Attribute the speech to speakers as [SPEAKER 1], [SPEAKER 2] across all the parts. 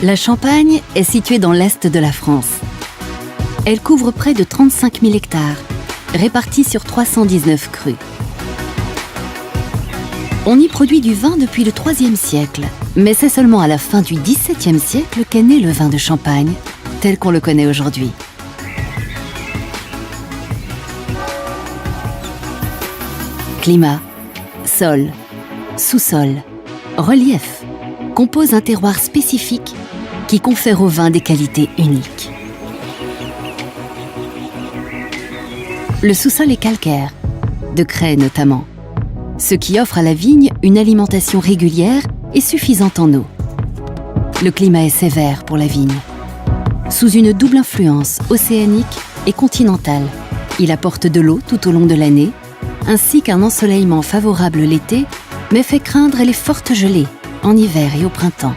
[SPEAKER 1] La Champagne est située dans l'est de la France. Elle couvre près de 35 000 hectares, répartis sur 319 crus. On y produit du vin depuis le IIIe siècle, mais c'est seulement à la fin du XVIIe siècle qu'est né le vin de Champagne, tel qu'on le connaît aujourd'hui. Climat, sol, sous-sol, relief composent un terroir spécifique qui confère au vin des qualités uniques. Le sous-sol est calcaire, de craie notamment, ce qui offre à la vigne une alimentation régulière et suffisante en eau. Le climat est sévère pour la vigne. Sous une double influence océanique et continentale, il apporte de l'eau tout au long de l'année, ainsi qu'un ensoleillement favorable l'été, mais fait craindre les fortes gelées en hiver et au printemps.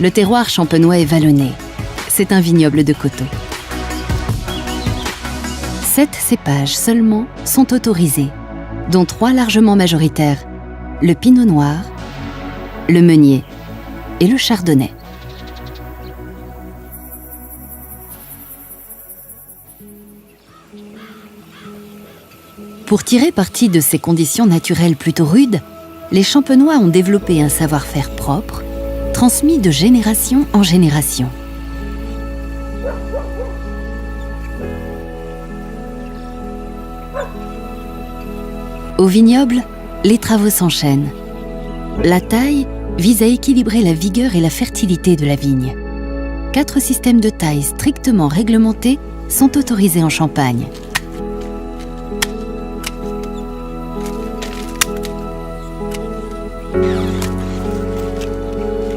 [SPEAKER 1] Le terroir champenois est vallonné. C'est un vignoble de coteaux. 7 cépages seulement sont autorisés, dont 3 largement majoritaires, le pinot noir, le meunier et le chardonnay. Pour tirer parti de ces conditions naturelles plutôt rudes, les champenois ont développé un savoir-faire propre, transmis de génération en génération. Au vignoble, les travaux s'enchaînent. La taille vise à équilibrer la vigueur et la fertilité de la vigne. 4 systèmes de taille strictement réglementés sont autorisés en Champagne.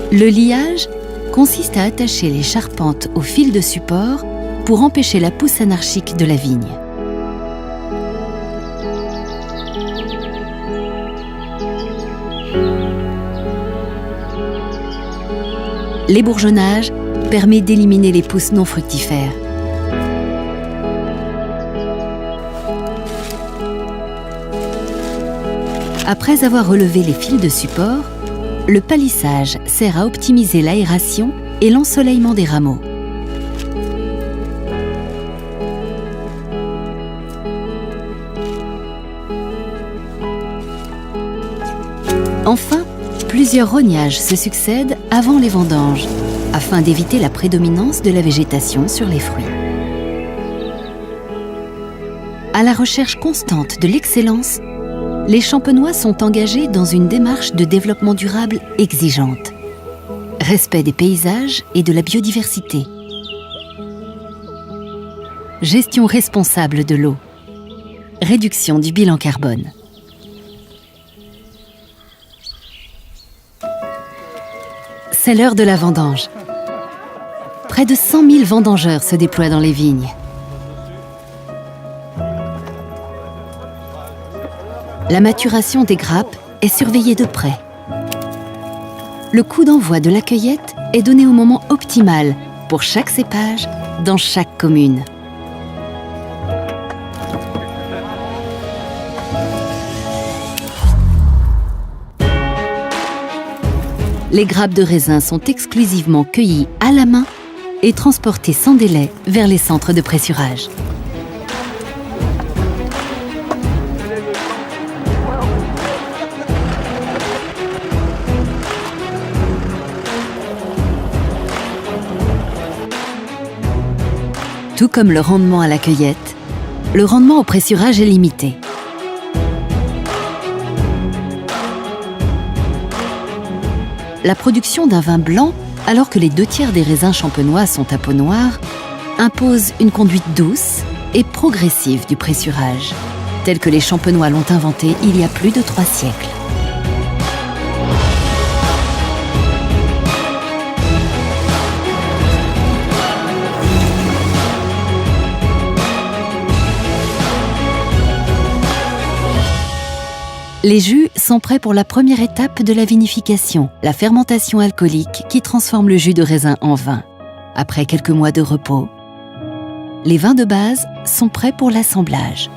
[SPEAKER 1] Le liage consiste à attacher les charpentes au fil de support pour empêcher la pousse anarchique de la vigne. L'ébourgeonnage permet d'éliminer les pousses non fructifères. Après avoir relevé les fils de support, le palissage sert à optimiser l'aération et l'ensoleillement des rameaux. Enfin, plusieurs rognages se succèdent avant les vendanges, afin d'éviter la prédominance de la végétation sur les fruits. À la recherche constante de l'excellence, les champenois sont engagés dans une démarche de développement durable exigeante. Respect des paysages et de la biodiversité. Gestion responsable de l'eau. Réduction du bilan carbone. C'est l'heure de la vendange. Près de 100 000 vendangeurs se déploient dans les vignes. La maturation des grappes est surveillée de près. Le coup d'envoi de la cueillette est donné au moment optimal pour chaque cépage dans chaque commune. Les grappes de raisin sont exclusivement cueillies à la main et transportées sans délai vers les centres de pressurage. Tout comme le rendement à la cueillette, le rendement au pressurage est limité. La production d'un vin blanc, alors que les 2/3 des raisins champenois sont à peau noire, impose une conduite douce et progressive du pressurage, tel que les champenois l'ont inventé il y a plus de 3 siècles. Les jus sont prêts pour la première étape de la vinification, la fermentation alcoolique qui transforme le jus de raisin en vin. Après quelques mois de repos, les vins de base sont prêts pour l'assemblage.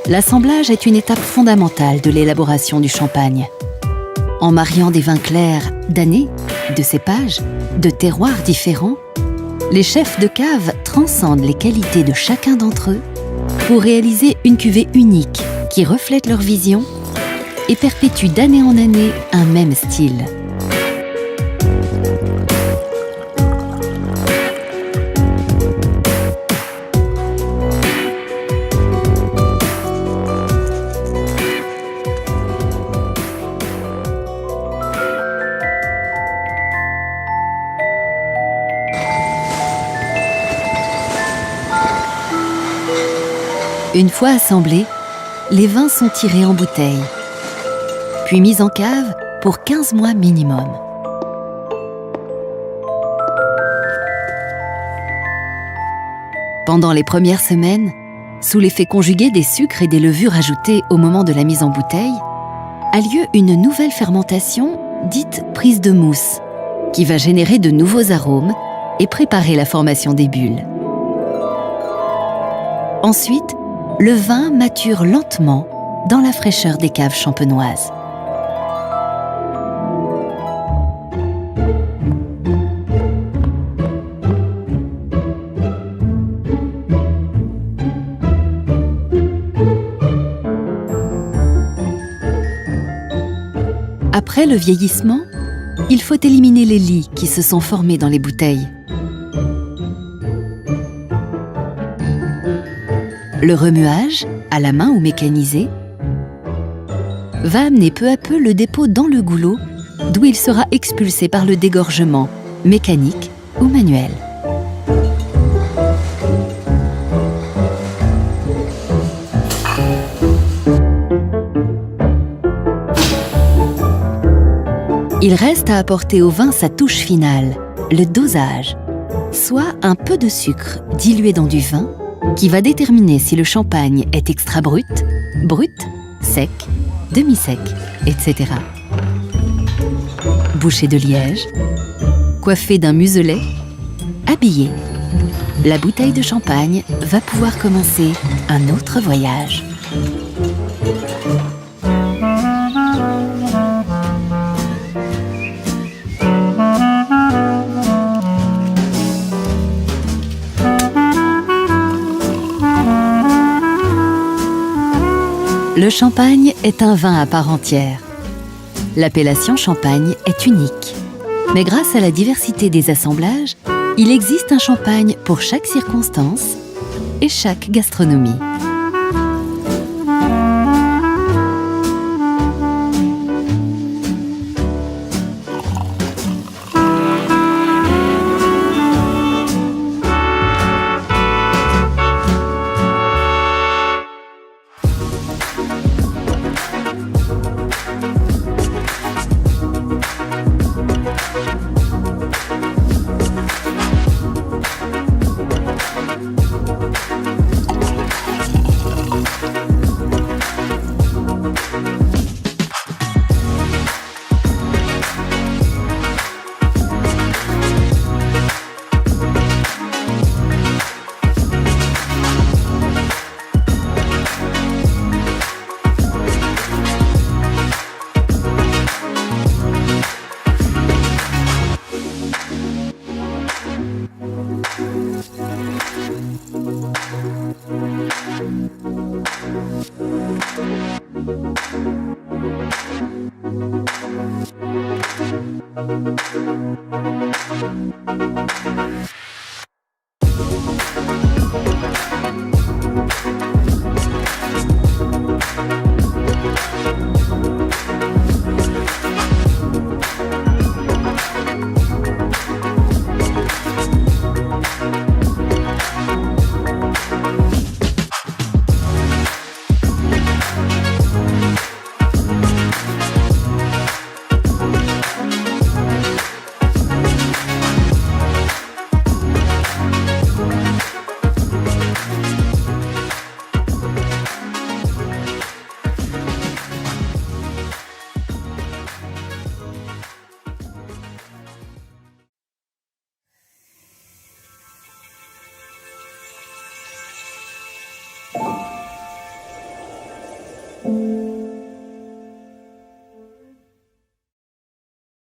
[SPEAKER 1] L'assemblage est une étape fondamentale de l'élaboration du champagne. En mariant des vins clairs d'années, de cépages, de terroirs différents, les chefs de cave transcendent les qualités de chacun d'entre eux pour réaliser une cuvée unique qui reflète leur vision et perpétue d'année en année un même style. Une fois assemblés, les vins sont tirés en bouteille, puis mis en cave pour 15 mois minimum. Pendant les premières semaines, sous l'effet conjugué des sucres et des levures ajoutés au moment de la mise en bouteille, a lieu une nouvelle fermentation dite prise de mousse, qui va générer de nouveaux arômes et préparer la formation des bulles. Ensuite, le vin mature lentement dans la fraîcheur des caves champenoises. Après le vieillissement, il faut éliminer les lies qui se sont formés dans les bouteilles. Le remuage, à la main ou mécanisé, va amener peu à peu le dépôt dans le goulot, d'où il sera expulsé par le dégorgement, mécanique ou manuel. Il reste à apporter au vin sa touche finale, le dosage, soit un peu de sucre dilué dans du vin, qui va déterminer si le champagne est extra brut, sec, demi-sec, etc. Bouché de liège, coiffé d'un muselet, habillé, la bouteille de champagne va pouvoir commencer un autre voyage. Le champagne est un vin à part entière. L'appellation champagne est unique. Mais grâce à la diversité des assemblages, il existe un champagne pour chaque circonstance et chaque gastronomie.